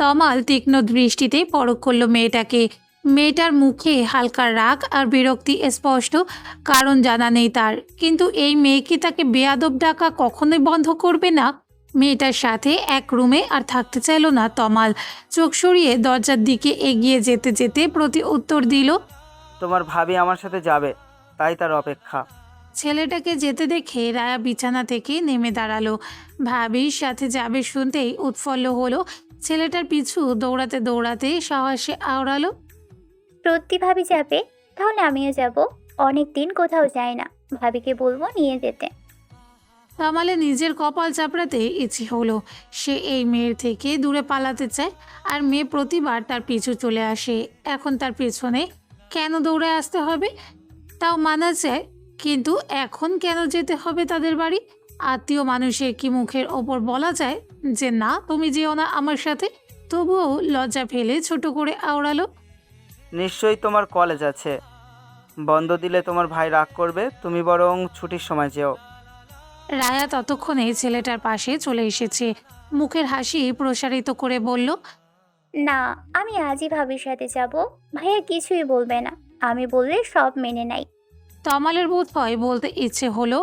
তমাল তীক্ষ্ণ দৃষ্টিতে পরখ করল মেয়েটাকে। মেয়েটার মুখে হালকা রাগ আর বিরক্তি স্পষ্ট, কারণ জানা নেই তার। কিন্তু এই মেয়ে কি তাকে বেয়াদব ডাকা কখনোই বন্ধ করবে না? মেয়েটার সাথে এক রুমে আর থাকতে চাইল না তমাল। চোখ সরিয়ে দরজার দিকে এগিয়ে যেতে যেতে প্রতি উত্তর দিল, তোমার ভাবি আমার সাথে যাবে, তাই তার অপেক্ষা। ছেলেটাকে যেতে দেখে রায়া বিছানা থেকে নেমে দাঁড়ালো। ভাবির সাথে যাবে শুনতেই উৎফুল্ল হলো। ছেলেটার পিছু দৌড়াতে দৌড়াতে সাহসে আওড়ালো, সত্যি ভাবি যাবে? তাহলে আমিও যাব। অনেক দিন কোথাও যাই না, ভাবিকে বলবো নিয়ে যেতে। তমালে নিজের কপাল চাপড়াতে ইচ্ছে হলো। সে এই মেয়ের থেকে দূরে পালাতে চায়, আর মেয়ে প্রতিবার তার পিছু চলে আসে। এখন তার পেছনে কেন দৌড়ে আসতে হবে তাও মানা যায়, কিন্তু এখন কেন যেতে হবে তাদের বাড়ি? আত্মীয় মানুষের কি মুখের ওপর বলা যায় যে না তুমি যেও না আমার সাথে? তবুও লজ্জা ফেলে ছোট করে আওড়ালো, নিশ্চয়ই তোমার কলেজ আছে, বন্ধ দিলে তোমার ভাই রাগ করবে, তুমি বরং ছুটির সময় যেও। রায়া ততক্ষণে ছেলেটার পাশে চলে এসেছে। মুখের হাসি প্রসারিত করে বলল, না, আমি আজই ভাবির সাথে যাব। ভাইয়া কিছুই বলবে না, আমি বললে সব মেনে নাই। তমালের বোধ হয় বলতে ইচ্ছে হলো,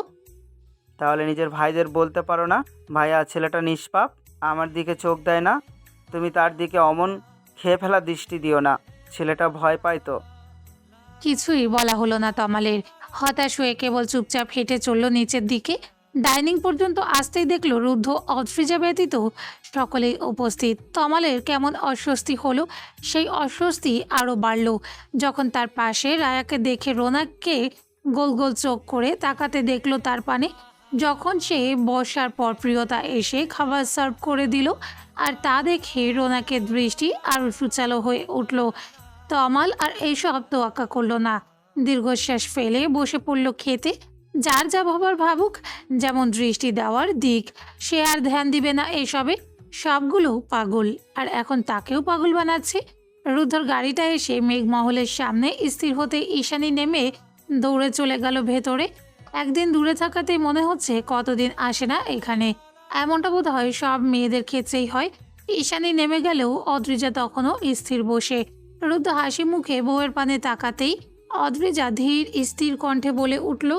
তাহলে নিজের ভাইদের বলতে পারো না, ভাইয়া ছেলেটা নিষ্পাপ, আমার দিকে চোখ দেয় না, তুমি তার দিকে অমন খেয়ে ফেলা দৃষ্টি দিও না, ছেলেটা ভয় পায় তো। কিছুই বলা হলো না তমালের। হতাশ হয়ে কেবল চুপচাপ হেঁটে চলল নিচের দিকে। ডাইনিং পর্যন্ত আসতেই দেখলো রুদ্ধ অদ্রিজা ব্যতীত সকলেই উপস্থিত। তমালের কেমন অস্বস্তি হলো। সেই অস্বস্তি আরও বাড়ল যখন তার পাশে রায়াকে দেখে রোনাককে গোল গোল চোখ করে তাকাতে দেখলো তার পানে। যখন সে বসার পর প্রিয়তা এসে খাবার সার্ভ করে দিল, আর তা দেখে রোনাকের দৃষ্টি আরও সুচালো হয়ে উঠল। তমাল আর এইসব তোয়াক্কা করলো না। দীর্ঘশ্বাস ফেলে বসে পড়ল খেতে। যার যা ভাবার ভাবুক, যেমন দৃষ্টি দেওয়ার দিক, সে আর ধ্যান দিবে না এসবে। সবগুলো পাগল, আর এখন তাকেও পাগল বানাচ্ছে। রুদ্ধর গাড়িটা এসে মেঘমহলের সামনে স্থির হতে ঈশানী নেমে দৌড়ে চলে গেল ভেতরে। একদিন দূরে থাকাতেই মনে হচ্ছে কতদিন আসে না এখানে। এমনটা বোধ হয় সব মেয়েদের ক্ষেত্রেই হয়। ঈশানী নেমে গেলেও অদ্রিজা তখনও স্থির বসে। রুদ্ধ হাসি মুখে বউয়ের পানে তাকাতেই অদ্রিজা ধীর স্থির কণ্ঠে বলে উঠল,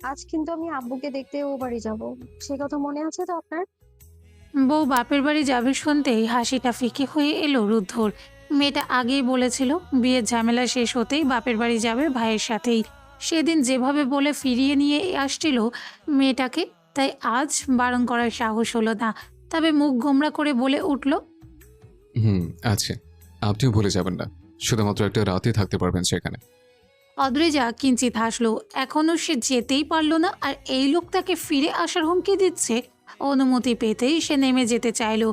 আজ কিন্তু আমি আব্বুকে দেখতে ও বাড়ি যাব, সে কথা মনে আছে তো আপনার? বউ বাপের বাড়ি যাবে শুনতেই হাসিটা ফিকে হয়ে এলো রুদ্ধর। মেয়েটা আগেই বলেছিল বিয়ের ঝামেলা শেষ হতেই বাপের বাড়ি যাবে ভাইয়ের সাথেই। সেদিন যেভাবে বলে ফিরিয়ে নিয়ে আসছিল মেয়েটাকে, তাই আজ বারণ করার সাহস হলো না। তবে মুখ গোমরা করে বলে উঠল, আছে। আপনিও ভুলে যাবেন না, শুধুমাত্র একটা রাতে থাকতে পারবেন সেখানে। অদ্রিজা কিঞ্চিত হাসলো। এখনও সে যেতেই পারল না, আর এই লোক তাকে ফিরে আসার হুমকি দিচ্ছে। অনুমতি পেতেই সে নেমে যেতে চাইল।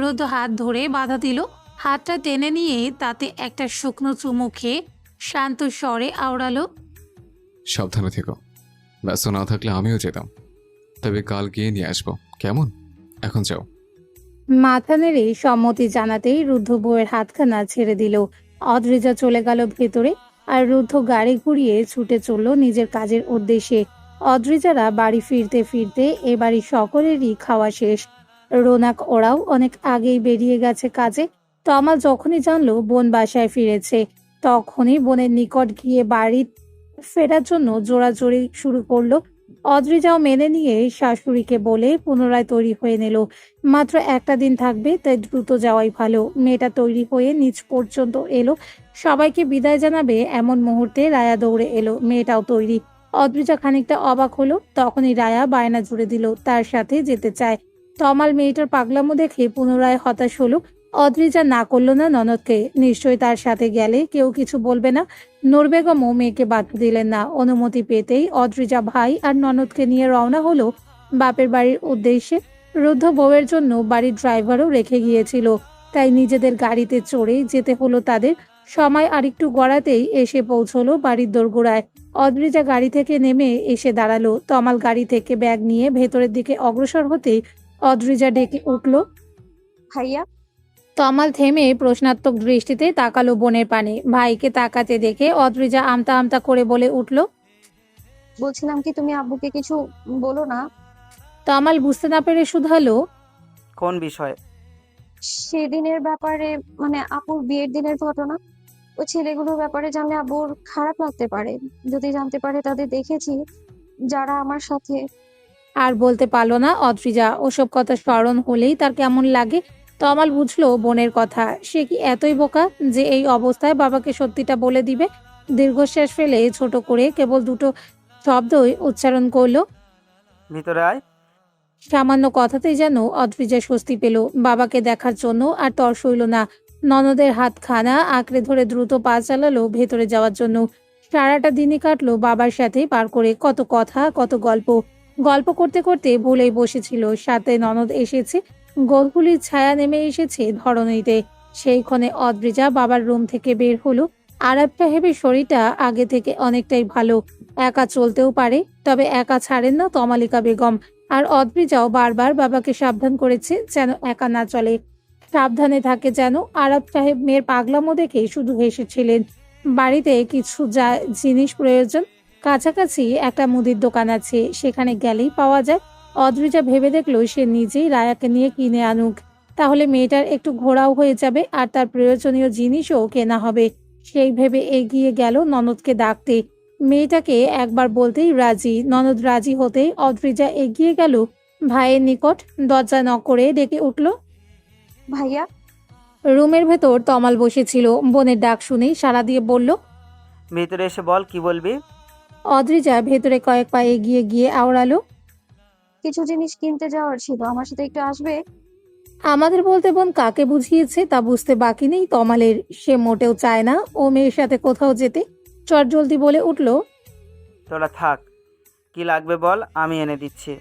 রুদ্ধ হাত ধরে বাধা দিল। হাতটা টেনে নিয়ে তাতে একটা শুকনো চুমু খেয়ে শান্ত স্বরে আওড়ালো, সাবধানে থেকো, ব্যস্ত না থাকলে আমিও যেতাম, তবে কাল গিয়ে নিয়ে আসবো, কেমন? এখন যাও। মাথা নেড়ে সম্মতি জানাতেই রুদ্ধ বউয়ের হাতখানা ছেড়ে দিল। অদ্রিজা চলে গেল ভেতরে, আর রুদ্ধ গাড়ি ঘুরিয়ে ছুটে চলল নিজের কাজের উদ্দেশ্যে। অদ্রিজারা বাড়ি ফিরতে ফিরতে এ বাড়ি সকলেরই খাওয়া শেষ। রোনাক ওরাও অনেক আগেই বেরিয়ে গেছে কাজে। তমাল যখনই জানলো বোন বাসায় ফিরেছে, তখনই বোনের নিকট গিয়ে বাড়ি ফেরার জন্য জোরাজোরি শুরু করলো। অদ্রিজাও মেনে নিয়ে শাশুড়িকে বলে পুনরায় তৈরি হয়ে নিল। মাত্র একটা দিন থাকবে, তাই দ্রুত যাওয়াই ভালো। মেয়েটা তৈরি হয়ে নিচ পর্যন্ত এলো। সবাইকে বিদায় জানাবে এমন মুহূর্তে রায়া দৌড়ে এলো। মেয়েটাও তৈরি। অদ্রিজা খানিকটা অবাক হলো। তখনই রায়া বায়না জুড়ে দিল তার সাথে যেতে চায়। তমাল মেয়েটার পাগলামো দেখে পুনরায় হতাশ হলো। অদ্রিজা না করলো না ননদকে, নিশ্চয়ই তার সাথে গেলে কেউ কিছু বলবে না। নূর বেগমও মেয়েকে বাধা দিলেন না। অনুমতি পেতেই অদ্রিজা ভাই আর ননদকে নিয়ে রওনা হলো বাপের বাড়ির উদ্দেশ্যে। রুদ্ধ বউয়ের জন্য বাড়ির ড্রাইভারও রেখে গিয়েছিল, তাই নিজেদের গাড়িতে চড়েই যেতে হলো তাদের। সময় আরেকটু গড়াতেই এসে পৌঁছলো বাড়ির দোরগোড়ায়। অদ্রিজা গাড়ি থেকে নেমে এসে দাঁড়ালো। তমাল গাড়ি থেকে ব্যাগ নিয়ে ভেতরের দিকে অগ্রসর হতেই অদ্রিজা ডেকে উঠল। ভাইয়া। তমাল থেমে প্রশ্নাত্মক দৃষ্টিতে তাকালো বোনের পানে। ভাইকে তাকাতে দেখে অদ্রিজা আমতা আমতা করে বলে উঠল, বলছিলাম কি, তুমি আব্বুকে কিছু বলো না। তমাল বুঝতে না পেরে শুধালো, কোন বিষয়ে? সেদিনের ব্যাপারে, মানে আপুর বিয়ের দিনের ঘটনা, ওই ছেলেগুলোর ব্যাপারে জানলে আব্বুর খারাপ লাগতে পারে। যদি জানতে পারে তাদের দেখেছি যারা আমার সাথে। আর বলতে পারল না অদ্রিজা। ওসব কথা স্মরণ হলেই তার কেমন লাগে। তমাল বুঝলো বোনের কথা। সে কি এতই বোকা যে এই অবস্থায় বাবাকে সত্যিটা বলে দিবে? দীর্ঘশ্বাস ফেলে ছোট করে কেবল দুটো শব্দই উচ্চারণ করলো। ভিতরে আয়। সামান্য কথাতেই যেন অদ্রিজা স্বস্তি পেল। বাবাকে দেখার জন্য আর তর সইল না। ননদের হাতখানা আঁকড়ে ধরে দ্রুত পা চালালো ভেতরে যাওয়ার জন্য। সারাটা দিনই কাটলো বাবার সাথে পার করে, কত কথা, কত গল্প। গল্প করতে করতে ভুলেই বসেছিল সাথে ননদ এসেছে। গোলগুলির ছায়া নেমে এসেছে ধরণীতে। সেইক্ষণে অদ্রিজা বাবার রুম থেকে বের হলো। আরাব সাহেবের শরীরটা আগে থেকে অনেকটাই ভালো। একা চলতেও পারে, তবে একা ছাড়েন না তমালিকা বেগম। আর অদ্রিজাও বারবার বাবাকে সাবধান করেছে যেন একা না চলে, সাবধানে থাকে যেন। আরব সাহেব মেয়ের পাগলামো দেখে শুধু হেসেছিলেন। বাড়িতে কিছু যা জিনিস প্রয়োজন, কাছাকাছি একটা মুদির দোকান আছে, সেখানে গেলেই পাওয়া যায়। অদ্রিজা ভেবে দেখলো সে নিজেই রায়াকে নিয়ে কিনে আনুক। তাহলে মেয়েটার একটু ঘোরাও হয়ে যাবে আর তার প্রয়োজনীয় জিনিসও কেনা হবে। সেই ভেবে এগিয়ে গেল ননদকে ডাকতে। মেয়েটাকে একবার বলতেই রাজি। ননদ রাজি হতেই অদ্রিজা এগিয়ে গেল ভাইয়ের নিকট। দরজা নক করে ডেকে উঠল। ভাইয়া। রুমের ভেতর তমাল বসেছিল। বোনের ডাক শুনেই সাড়া দিয়ে বলল। ভিতরে এসে বল, কি বলবি? অদ্রিজা ভেতরে কয়েক পা এগিয়ে গিয়ে আওড়ালো। কিছু জিনিস কিনতে যাওয়ার ছিল, আমার সাথে একটু আসবে? আমাদের বলতে বোন কাকে বুঝিয়েছে তা বুঝতে বাকি নেই তমালের। সে মোটেও চায় না ও মেয়ের সাথে কোথাও যেতে। চটজলদি বলে উঠল। তোরা থাক, কি লাগবে বল, আমি এনে দিচ্ছি।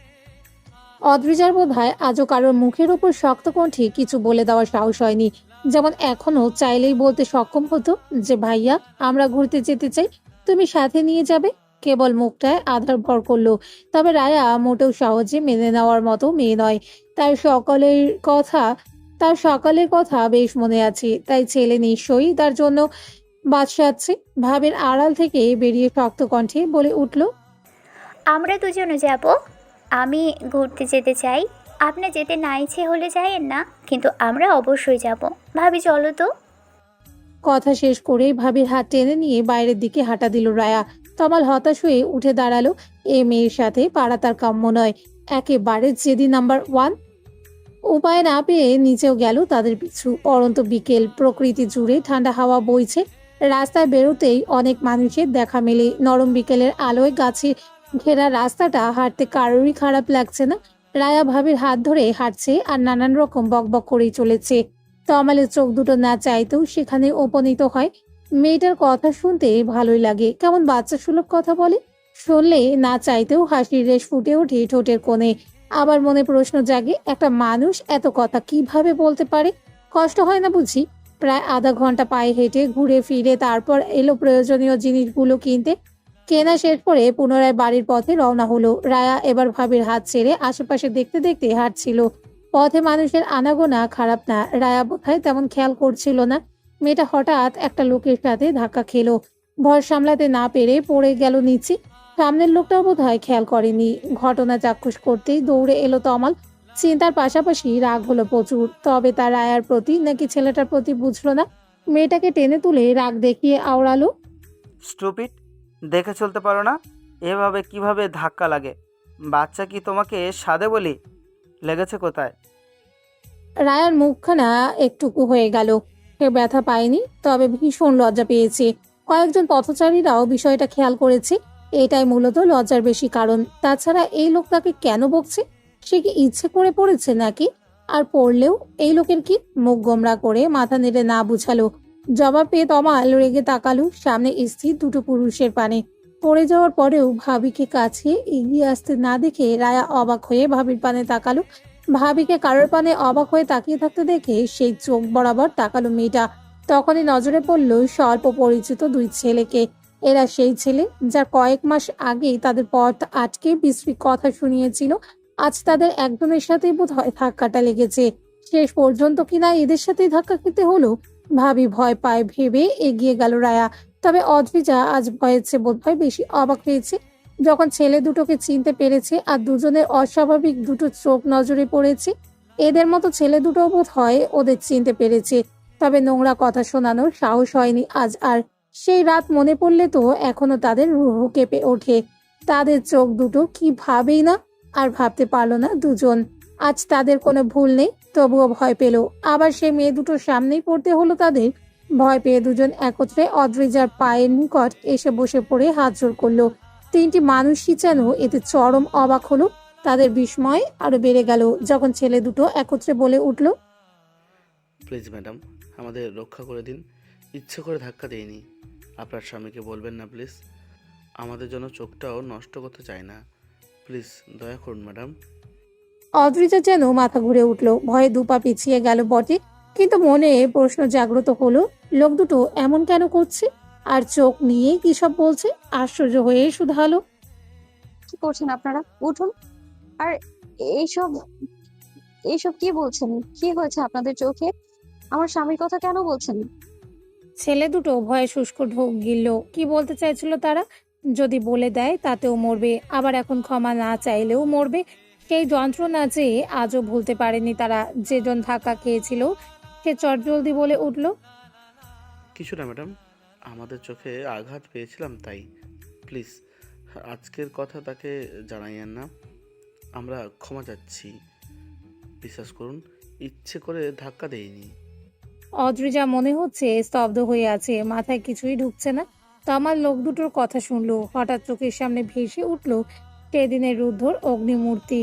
অদ্রিজার বোধহয় আজও কারোর মুখের ওপর শক্ত কণ্ঠে কিছু বলে দেওয়ার সাহস হয়নি। যেমন এখনো চাইলেই বলতে সক্ষম হতো যে ভাইয়া আমরা ঘুরতে যেতে চাই, তুমি সাথে নিয়ে যাবে। কেবল মুখটায় আধার ভর করলো। তবে রায়া মোটেও সহজে মেনে নেওয়ার মতো মেয়ে নয়। তার সকলের কথা তার সকালের কথা বেশ মনে আছে। তাই ছেলে নিশ্চয়ই তার জন্য বাদশাচ্ছে। ভাবের আড়াল থেকে বেরিয়ে শক্ত কণ্ঠে বলে উঠল। আমরা দুজনে যাব। আমি ঘুরতে যেতে চাই। আপনার যেতে না ইচ্ছে হলে যাইয়েন না, কিন্তু আমরা অবশ্যই যাব। ভাবি চলো তো। কথা শেষ করেই ভাবির হাত টেনে নিয়ে বাইরের দিকে হাঁটা দিল রায়া। তমাল হতাশ হয়ে উঠে দাঁড়ালো। এ মেয়ের সাথে পারা তার কাম্য নয়। একেবারে জেদি নাম্বার 1। উপায় না পেয়ে নিচেও গেল তাদের পিছু। পরন্ত বিকেল, প্রকৃতি জুড়ে ঠান্ডা হাওয়া বইছে। রাস্তায় বেরোতেই অনেক মানুষের দেখা মেলে। নরম বিকেলের আলোয় গাছে ঘেরা রাস্তাটা হাঁটতে কারোরই খারাপ লাগছে না। রায়া ভাবির হাত ধরে হাঁটছে আর নানান রকম বকবক করেই চলেছে। তমালের চোখ দুটো না চাইতেও সেখানে উপনীত হয়। মেয়েটার কথা শুনতে ভালোই লাগে, কেমন বাচ্চা সুলভ কথা বলে। শুনলে না চাইতেও হাসির রেশ ফুটে ওঠে ঠোঁটের কোণে। আবার মনে প্রশ্ন জাগে, একটা মানুষ এত কথা কিভাবে বলতে পারে? কষ্ট হয় না বুঝি? প্রায় আধা ঘন্টা পায়ে হেঁটে ঘুরে ফিরে তারপর এলো প্রয়োজনীয় জিনিসগুলো কিনতে। কেনা শেষ করে পুনরায় বাড়ির পথে রওনা হলো। রায়া এবার ভাবির হাত ছেড়ে আশেপাশে দেখতে দেখতে হাঁটছিল। পথে মানুষের আনাগোনা খারাপ না, রায়া বোধহয় তেমন খেয়াল করছিল না। মেয়েটা হঠাৎ একটা লোকের সাথে ধাক্কা খেলো। ভর সামলাতে না পেরে পড়ে গেল নিচে। সামনের লোকটাও বোধহয় খেয়াল করেনি। ঘটনা চাক্ষুষ করতেই দৌড়ে এলো তমাল। চিন্তার পাশাপাশি রাগ হলো প্রচুর। তবে তার রায়ার প্রতি নাকি ছেলেটার প্রতি বুঝলো না। মেয়েটাকে টেনে তুলে রাগ দেখিয়ে আওড়ালো। স্টুপিড, দেখে চলতে পারো না? এভাবে কিভাবে ধাক্কা লাগে? বাচ্চা কি তোমাকে সাধে বলি? লেগেছে কোথায়? রায়ার মুখখানা একটুকু হয়ে গেল। সে ব্যথা পায়নি, তবে ভীষণ লজ্জা পেয়েছে। কয়েকজন পথচারীরাও বিষয়টা খেয়াল করেছে। এটাই মূলত লজ্জার বেশি কারণ। তাছাড়া এই লোক তাকে কেন বকছে? সে কি ইচ্ছে করে পড়েছে নাকি? আর পড়লেও এই লোকের কি? মুখ গোমরা করে মাথা নেড়ে না বুঝালো। জবাব পেয়ে তমাল রেগে তাকালো সামনে স্থির দুটো পুরুষের পানে। পড়ে যাওয়ার পরেও ভাবিকে কাছে এগিয়ে আসতে না দেখে রায়া অবাক হয়ে ভাবির পানে তাকালো। ভাবিকে কারোর পানে অবাক হয়ে তাকিয়ে থাকতে দেখে সেই চোখ বরাবর তাকালো মেয়েটা। তখনই নজরে পড়ল স্বল্প পরিচিত দুই ছেলেকে। এরা সেই ছেলে যার কয়েক মাস আগেই তাদের পথ আটকে বিশ্রী কথা শুনিয়েছিল। আজ তাদের একজনের সাথেই বোধহয় ধাক্কাটা লেগেছে। শেষ পর্যন্ত কিনা এদের সাথেই ধাক্কা খেতে হলো। ভাবি ভয় পায় ভেবে এগিয়ে গেল রায়া। তবে অদ্রিজা আজ ভয়ের চেয়ে বোধহয় বেশি অবাক হয়েছে। যখন ছেলে দুটোকে চিনতে পেরেছে আর দুজনের অস্বাভাবিক দুটো চোখ নজরে পড়েছে, এদের মতো ছেলে দুটো বোধ হয় ওদের চিনতে পেরেছে, তবে নোংরা কথা শোনানোর সাহস হয়নি আজ আর। সেই রাত মনে পড়লে তো এখনো তাদের রুহু কেঁপে ওঠে। তাদের চোখ দুটো কি ভাবেই না, আর ভাবতে পারলো না দুজন। আজ তাদের কোনো ভুল নেই, তবুও ভয় পেল। আবার সেই মেয়ে দুটোর সামনেই পড়তে হলো তাদের। ভয় পেয়ে দুজন একত্রে অদ্রিজার পায়ের নিকট এসে বসে পড়ে হাত জোড় করলো। তিনটি মানুষই যেন এতে চরম অবাক হলো। তাদের বিস্ময় আরো বেড়ে গেল যখন ছেলে দুটো একত্রে বলে উঠল, প্লিজ ম্যাডাম, আমাদের রক্ষা করে দিন। ইচ্ছে করে ধাক্কা দেইনি। আপনার স্বামীকে বলবেন না প্লিজ। আমাদের জন্য চোখটাও নষ্ট করতে চাই না। প্লিজ দয়া করুন ম্যাডাম। অদ্রিজা যেন মাথা ঘুরে উঠল। ভয়ে দুপা পিছিয়ে গেল বটে, কিন্তু মনে প্রশ্ন জাগ্রত হলো, লোক দুটো এমন কেন করছে, আর চোখ নিয়ে কি সব বলছে। আশ্চর্য হয়ে শুধালো, কি করছেন আপনারা? উঠুন। আর এইসব এইসব কি বলছেন? কি হয়েছে আপনাদের চোখে? আমার স্বামীর কথা কেন বলছেন? ছেলে দুটো ভয়ে শুষ্ক ঢোক গিলল। কি বলতে চাইছিল তারা? যদি বলে দেয় তাতেও মরবে, আবার এখন ক্ষমা না চাইলেও মরবে। সেই যন্ত্রণা যে আজও ভুলতে পারেনি তারা। যেজন ধাক্কা খেয়েছিল সে চটজলদি বলে উঠল, কিছু না ম্যাডাম, আমাদের চোখে আঘাত পেয়েছিলাম তাই। প্লিজ আজকের কথা তাকে জানাইয়েন না। আমরা ক্ষমা চাচ্ছি। বিশ্বাস করুন, ইচ্ছে করে ধাক্কা দেইনি। অদ্রিজা মনে হচ্ছে স্তব্ধ হয়ে আছে, মাথায় কিছুই ঢুকছে না। তমাল লোক দুটোর কথা শুনলো, হঠাৎ চোখের সামনে ভেসে উঠল সেদিনের রুদ্ধর অগ্নিমূর্তি।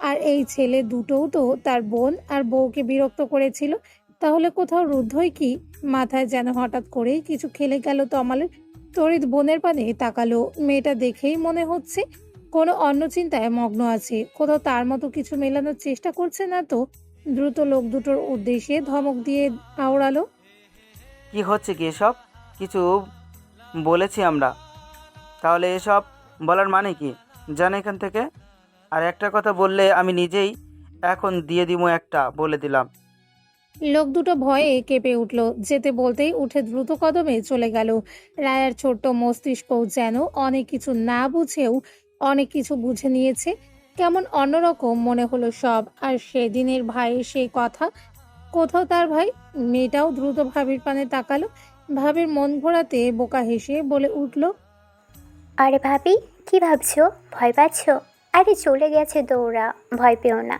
আর এই ছেলে দুটোও তো তার বোন আর বউকে বিরক্ত করেছিল। তাহলে কোথাও রুদ্ধই কি? মাথায় যেন হঠাৎ করেই কিছু খেলে গেল তমালের। তড়িৎ বোনের পানে তাকালো। মেয়েটা দেখেই মনে হচ্ছে কোনো অন্য চিন্তায় মগ্ন আছে। কোথাও তার মতো কিছু মেলানোর চেষ্টা করছে না তো? দ্রুত লোক দুটোর উদ্দেশ্যে ধমক দিয়ে আওড়ালো, কি হচ্ছে কি এসব? কিছু বলেছি আমরা? তাহলে এসব বলার মানে কি? জান এখান থেকে। আর একটা কথা বললে আমি নিজেই এখন দিয়ে দিমু একটা, বলে দিলাম। লোক দুটো ভয়ে কেঁপে উঠল। যেতে বলতেই উঠে দ্রুত কদমে চলে গেল। রায়ার ছোট্ট মস্তিষ্ক যেন অনেক কিছু না বুঝেও অনেক কিছু বুঝে নিয়েছে। কেমন অন্যরকম মনে হলো সব। আর সেদিনের ভাইয়ের সেই কথা, কোথাও তার ভাই? মেয়েটাও দ্রুত ভাবির পানে তাকালো। ভাবির মন ঘোরাতে বোকা হেসে বলে উঠল, আরে ভাবি, কি ভাবছো? ভয় পাচ্ছো? আরে চলে গেছে তো ওরা, ভয় পেও না।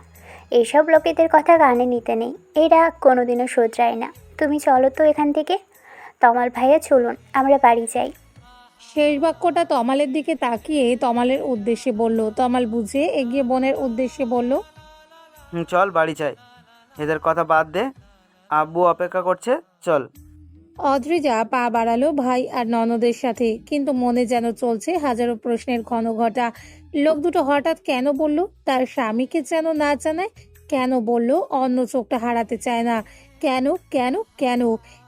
এইসব লোকেদের কথা কানে নিতে নেই, এরা কোনোদিনও শোধরায় না। তুমি চলো তো এখান থেকে। তমাল ভাইয়া চলুন, আমরা বাড়ি যাই। শেষ বাক্যটা তমালের দিকে তাকিয়ে তমালের উদ্দেশ্যে বলল। তমাল বুঝে এগিয়ে বোনের উদ্দেশ্যে বলল, চল বাড়ি যাই। এদের কথা বাদ দে, আব্বু অপেক্ষা করছে, চল। অদ্রিজা পা বাড়ালো ভাই আর ননদের সাথে, কিন্তু মনে যেন চলছে হাজারো প্রশ্নের ঘনঘটা। লোক দুটো হঠাৎ কেন বলল? তার স্বামীকে যেন না জানায় কেন? বলল অন্য চোখটা হারাতে চায় না কেন? কেন কেন?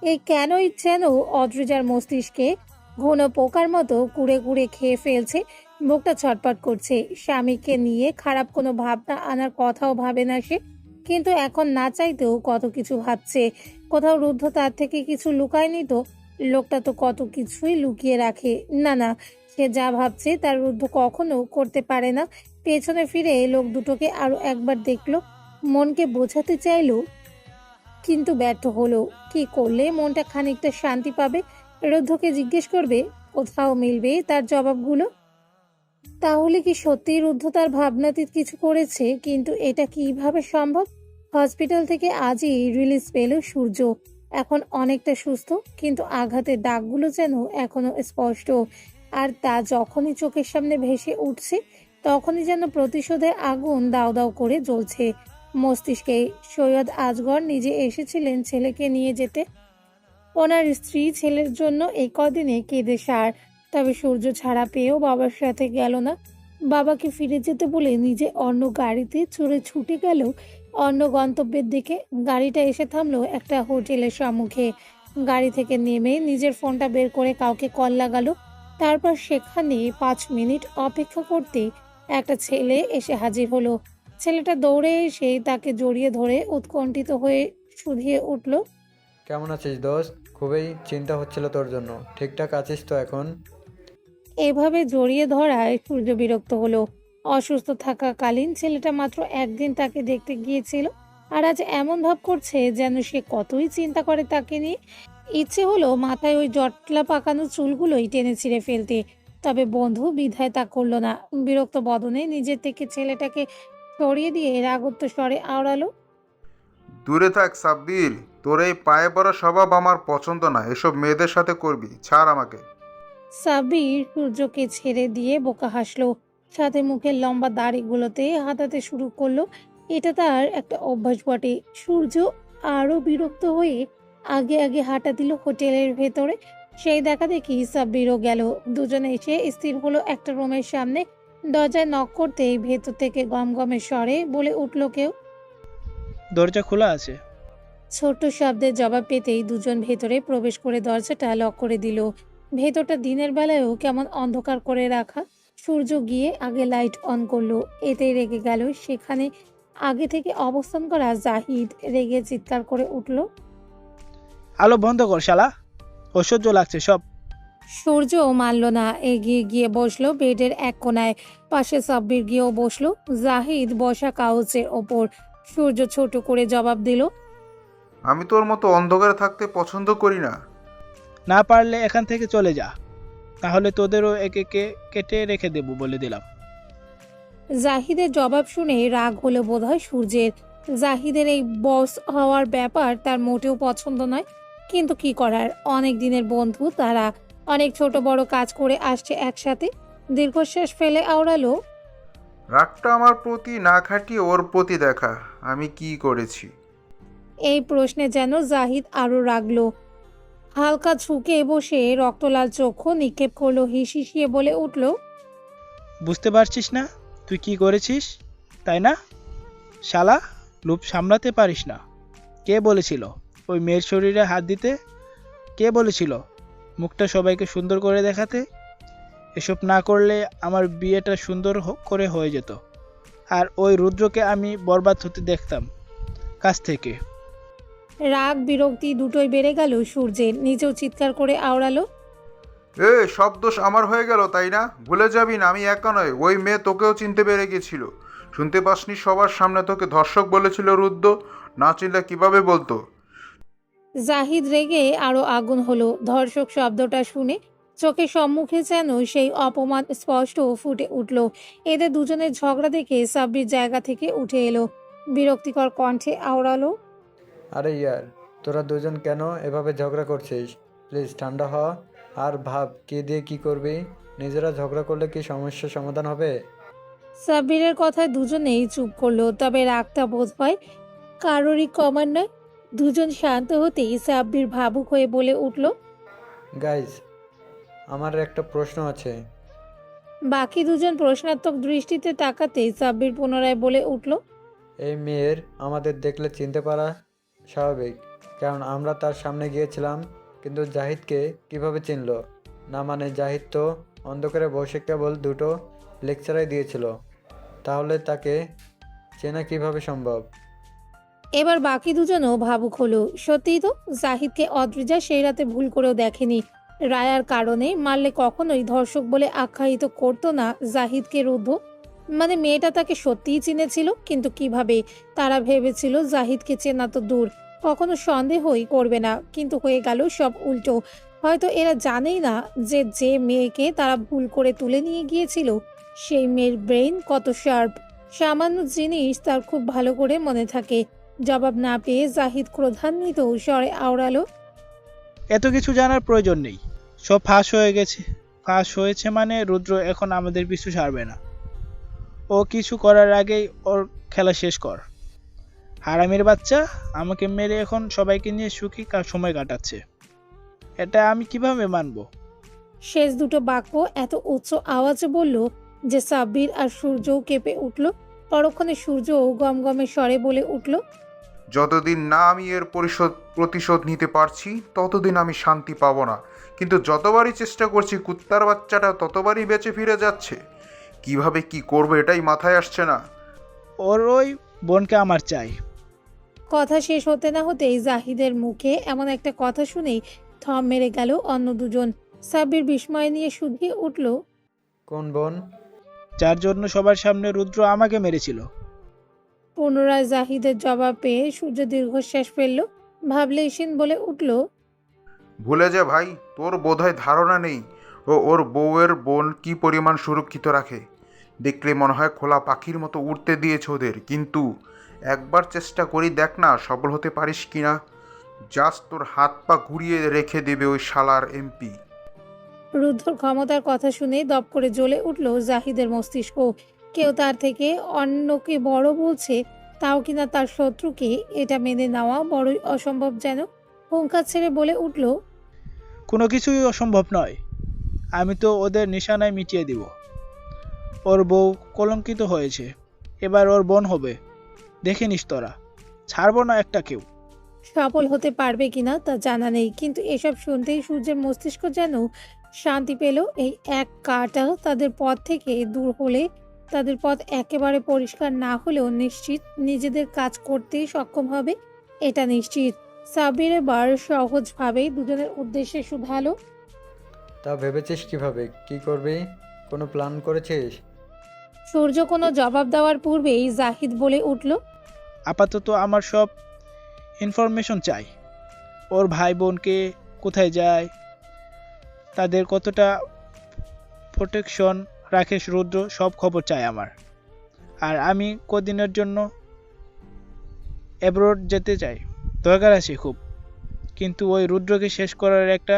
এই কেনই যেন অদ্রিজার মস্তিষ্কে ঘন পোকার মতো কুড়ে কুড়ে খেয়ে ফেলছে। বুকটা ছটপট করছে। স্বামীকে নিয়ে খারাপ কোনো ভাবনা আনার কথাও ভাবে না সে, কিন্তু এখন না চাইতেও কত কিছু ভাবছে। কোথাও রুদ্ধ তার থেকে কিছু লুকায়নি তো? লোকটা তো কত কিছুই লুকিয়ে রাখে। না না, সে যা ভাবছে তার রুদ্ধ কখনো করতে পারে না। পেছনে ফিরে লোক দুটোকে আরো একবার দেখলো, মনকে বোঝাতে চাইলো, কিন্তু ব্যর্থ হলো। কি করলে মনটা খানিকটা শান্তি পাবে? রুদ্ধকে জিজ্ঞেস করবে, কোথাও মিলবে তার জবাবগুলো। তাহলে কি সত্যিই রুদ্ধ তার ভাবনাতীত কিছু করেছে? কিন্তু এটা কিভাবে সম্ভব? হসপিটাল থেকে আজই রিলিজ পেল সূর্য। এখন অনেকটা সুস্থ, কিন্তু আঘাতের দাগগুলো যেন এখনো স্পষ্ট। আর তা যখনই চোখের সামনে ভেসে উঠছে, তখনই যেন প্রতিশোধের আগুন দাউ দাউ করে জ্বলছে মস্তিষ্কে। সৈয়দ আজগর নিজে এসেছিলেন ছেলেকে নিয়ে যেতে। ওনার স্ত্রী ছেলের জন্য এই কদিনে কেঁদে সার। তবে সূর্য ছাড়া পেয়েও বাবার সাথে গেল না। বাবাকে ফিরে যেতে বলে নিজে অন্য গাড়িতে চড়ে ছুটে গেল অন্য গন্তব্যের দিকে। গাড়িটা এসে থামলো একটা হোটেলের সম্মুখে। গাড়ি থেকে নেমে নিজের ফোনটা বের করে কাউকে কল লাগালো। তারপর সেখানে 5 মিনিট অপেক্ষা করতে একটা ছেলে এসে হাজির হলো। ছেলেটা দৌড়ে এসে তাকে জড়িয়ে ধরে উৎকণ্ঠিত হয়ে শুধিয়ে উঠল, কেমন আছিস দোস্ত? খুবই চিন্তা হচ্ছিল তোর জন্য। ঠিকঠাক আছিস তো এখন? এভাবে জড়িয়ে ধরায় সূর্য বিরক্ত হলো। অসুস্থ থাকাকালীন ছেলেটা মাত্র একদিন তাকে দেখতে গিয়েছিল, আর আজ এমন ভাব করছে যেন সে কতই চিন্তা করে তাকে নিয়ে। ইচ্ছে হলো মাথায় ওই জটলা পাকানো চুলগুলোই টেনে ছিঁড়ে ফেলতে, তবে বন্ধু বিধায় তা করলো না। বিরক্ত বদনে নিজের থেকে ছেলেটাকে সরিয়ে দিয়ে রাগত্ব স্বরে আওড়ালো, দূরে থাক সাব্বির, তোর এই পায়ে পড়া স্বভাব আমার পছন্দ না। এসব মেয়েদের সাথে করবি, ছাড় আমাকে। সাবির সূর্যকে ছেড়ে দিয়ে বোকা হাসলো, সাথে মুখের লম্বা দাড়িগুলোতে হাতাতে শুরু করলো। এটা তার একটা অভ্যাস বটে। সূর্য আরো বিরক্ত হয়ে আগে আগে হাঁটা দিল হোটেলের ভেতরে। সেই দেখা দেখি সাব্বিরও গেল। দুজনে এসে স্থির হলো একটা রুমের সামনে। দরজায় নক করতেই ভেতর থেকে গমগমে স্বরে বলে উঠল কেউ। দরজা খোলা আছে। ছোট্ট শব্দের জবাব পেতেই দুজন ভেতরে প্রবেশ করে দরজাটা লক করে দিল। ভেতরটা দিনের বেলায়ও কেমন অন্ধকার করে রাখা। সূর্য গিয়ে আগে লাইট অন করলো, এতেই রেগে গেল সেখানে আগে থেকে অবস্থান করা জাহিদ। রেগে চিৎকার করে উঠল। আলো বন্ধ কর শালা, অসহ্য লাগছে সব। সূর্য মানল না, এগিয়ে গিয়ে বসলো বেডের এক কোনায়। পাশে সাব্বির গিয়েও বসলো, জাহিদ বসা কাউচের ওপর। সূর্য ছোট করে জবাব দিল, আমি তোর মতো অন্ধকারে থাকতে পছন্দ করি না। না পারলে এখান থেকে চলে যা, তাহলে তোদেরও একে কেটে রেখে দেবো বলে দিলাম। জাহিদের জবাব শুনে রাগ হলো বোধহয় সূর্যের। জাহিদের এই বস হওয়ার ব্যাপার তার মোটেও পছন্দ নয়, কিন্তু কি করার, অনেক দিনের বন্ধু তারা, অনেক ছোট বড় কাজ করে আসছে একসাথে। দীর্ঘশ্বাস ফেলে আওড়ালো, রাগটা আমার প্রতি না খাটিয়ে ওর প্রতি দেখা। আমি কি করেছি? এই প্রশ্নে যেন জাহিদ আরো রাগলো। হালকা ঝুঁকে বসে রক্তলাল চক্ষু নিক্ষেপ করলো, হিসিয়ে বলে উঠল, বুঝতে পারছিস না তুই কি করেছিস, তাই না শালা? লোভ সামলাতে পারিস না। কে বলেছিল ওই মেয়ের শরীরে হাত দিতে? কে বলেছিল মুখটা সবাইকে সুন্দর করে দেখাতে? এসব না করলে আমার বিয়েটা সুন্দর করে হয়ে যেত, আর ওই রুদ্রকে আমি বরবাদ হতে দেখতাম কাছ থেকে। রাগ বিরক্তি দুটোই বেড়ে গেল সূর্যের। নিজেও চিৎকার করে আওড়ালো, সব দোষ আমার হয়ে গেল তাই না? ভুলে যাবি না আমি একা নয়, ওই মেয়ে তোকেও চিনতে পেরে গেছিল। শুনতে পাসনি সবার সামনে তোকে ধর্ষক বলেছিল রুদ্র? না চিনলে কিভাবে বলতো? জাহিদ রেগে আরো আগুন হলো। ধর্ষক শব্দটা শুনে চোখের সম্মুখে যেন সেই অপমান স্পষ্ট ফুটে উঠল। এদের দুজনের ঝগড়া দেখে সাব্বির জায়গা থেকে উঠে এলো, বিরক্তিকর কণ্ঠে আওড়ালো, আরে ইয়ার, তোরা দুজন কেন এভাবে ঝগড়া করছিস? প্লিজ ঠান্ডা হ আর ভাব কে দিয়ে কি করবি। নিজেরা ঝগড়া করলে কি সমস্যার সমাধান হবে? সাব্বিরের কথায় দুজনেই চুপ করলো, তবে রাগটা বোধ হয় কারোরই কমার নয়। দুজন শান্ত হতেই সাব্বির ভাবুক হয়ে বলে উঠল, গাইজ, আমার একটা প্রশ্ন আছে। বাকি দুজন প্রশ্নাত্মক দৃষ্টিতে তাকাতেই সাব্বির পুনরায় বলে উঠল, এই মেয়ের আমাদের দেখলে চিনতে পারা স্বাভাবিক, কারণ আমরা তার সামনে গিয়েছিলাম, কিন্তু জাহিদকে কিভাবে চিনলো? না মানে জাহিদ তো অন্ধকারে বসে কেবল দুটো লেকচারাই দিয়েছিল, তাহলে তাকে চেনা কিভাবে সম্ভব? এবার বাকি দুজনও ভাবুক হলো। সত্যিই তো, জাহিদকে অদ্রিজা সেই রাতে ভুল করেও দেখেনি। রায়ার কারণে মারলে কখনোই ধর্ষক বলে আখ্যায়িত করতো না জাহিদকে রুদ্ধ। মানে মেয়েটা তাকে সত্যিই চিনেছিল, কিন্তু কিভাবে? তারা ভেবেছিল জাহিদকে চেনা তো দূর, কখনো সন্দেহই করবে না, কিন্তু হয়ে গেল সব উল্টো। হয়তো এরা জানেই না যে যে মেয়েকে তারা ভুল করে তুলে নিয়ে গিয়েছিল সেই মেয়ের ব্রেইন কত শার্প। সামান্য জিনিস তার খুব ভালো করে মনে থাকে। জবাব না পেয়ে জাহিদ ক্রোধান্বিত স্বরে আওড়ালো, এত কিছু জানার প্রয়োজন নেই, সব ফাঁস হয়ে গেছে। ফাঁস হয়েছে মানে রুদ্র এখন আমাদের পিছু ছাড়বে না। ও কিছু করার আগেই ওর খেলা শেষ কর। হারামির বাচ্চা আমাকে মেরে এখন সবাইকে নিয়ে সুখী সময় কাটাচ্ছে, এটা আমি কিভাবে মানবো? শেষ দুটো বাক্য এত উচ্চ আওয়াজে বলল যে সাব্বির আর সূর্যও কেঁপে উঠল। পরক্ষণে সূর্যও গমগমে স্বরে বলে উঠল, যতদিন না আমি এর প্রতিশোধ নিতে পারছি ততদিন আমি শান্তি পাবো না। কিন্তু যতবারই চেষ্টা করছি কুত্তার বাচ্চাটা ততবারই বেঁচে ফিরে যাচ্ছে। কিভাবে কি করবো এটাই মাথায় আসছে না। ওর ওই বোনকে আমার চাই। কথা শেষ হতে না হতেই জাহিদের মুখে এমন একটা কথা শুনেই থম মেরে গেল অন্য দুজন। সাব্বির বিস্ময় নিয়ে শুধিয়ে উঠল, কোন বোন? যার জন্য সবার সামনে রুদ্র আমাকে মেরেছিল। পুনরায় জাহিদের জবাব পেয়ে সূর্য দীর্ঘশ্বাস ফেলল। ভাবলে ঈশিন বলে উঠল, ভুলে যা ভাই, তোর বোধহয় ধারণা নেই ওর বউয়ের বোন কি পরিমাণ সুরক্ষিত রাখে। দেখলে মনে হয় খোলা পাখির মতো উড়তে দিয়েছে ওদের, কিন্তু একবার চেষ্টা করি দেখ না সফল হতে পারিস কি না। জাস্ট তোর হাত পা ঘুরিয়ে রেখে দেবে ওই শালার এমপি। রুদ্ধর ক্ষমতার কথা শুনে দপ করে জ্বলে উঠল জাহিদের মস্তিষ্ক। কেউ তার থেকে অন্যকে বড় বলছে, তাও কিনা তার শত্রুকে। এটা মেনে নেওয়া বড়ই অসম্ভব যেন। হুঙ্কার ছেড়ে বলে উঠল, কোনো কিছুই অসম্ভব নয়। আমি তো ওদের নিশানায় মিটিয়ে দিব। ওর বউ কলঙ্কিত হয়েছে, এবার ওর বোন হবে। দেখে নিস তোরা, ছাড়বো না একটা কেউ। সফল হতে পারবে কিনা তা জানা নেই, কিন্তু এসব শুনতেই সূর্যের মস্তিষ্ক যেন শান্তি পেল। এই এক কাটা তাদের পথ থেকে দূর হলে, তাদের পথ একেবারে পরিষ্কার না হলেও নিশ্চিত নিজেদের কাজ করতেই সক্ষম হবে, এটা নিশ্চিত। সাব্বির এবার সহজভাবেই দুজনের উদ্দেশ্যে শুধালো, তা ভেবেছিস কিভাবে কি করবি? কোনো প্ল্যান করেছিস? সূর্য কোনো জবাব দেওয়ার পূর্বেই জাহিদ বলে উঠল, আপাতত আমার সব ইনফরমেশন চাই। ওর ভাই বোনকে কোথায় যায়, তাদের কতটা প্রোটেকশন রাখে রুদ্র, সব খবর চাই আমার। আর আমি কদিনের জন্য অ্যাব্রোড যেতে চাই, দরকার আছে খুব। কিন্তু ওই রুদ্রকে শেষ করার একটা